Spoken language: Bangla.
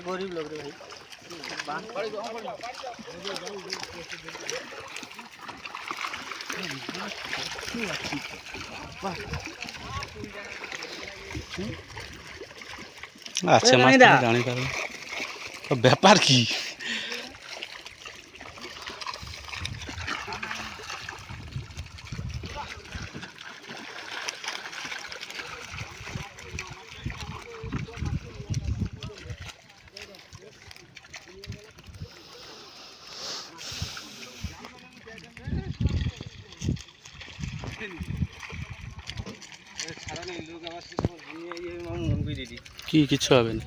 গরিব লোক রে ভাই। আচ্ছা মাছ তো জানি পারবে ব্যাপার কি কি কিছু হবে না।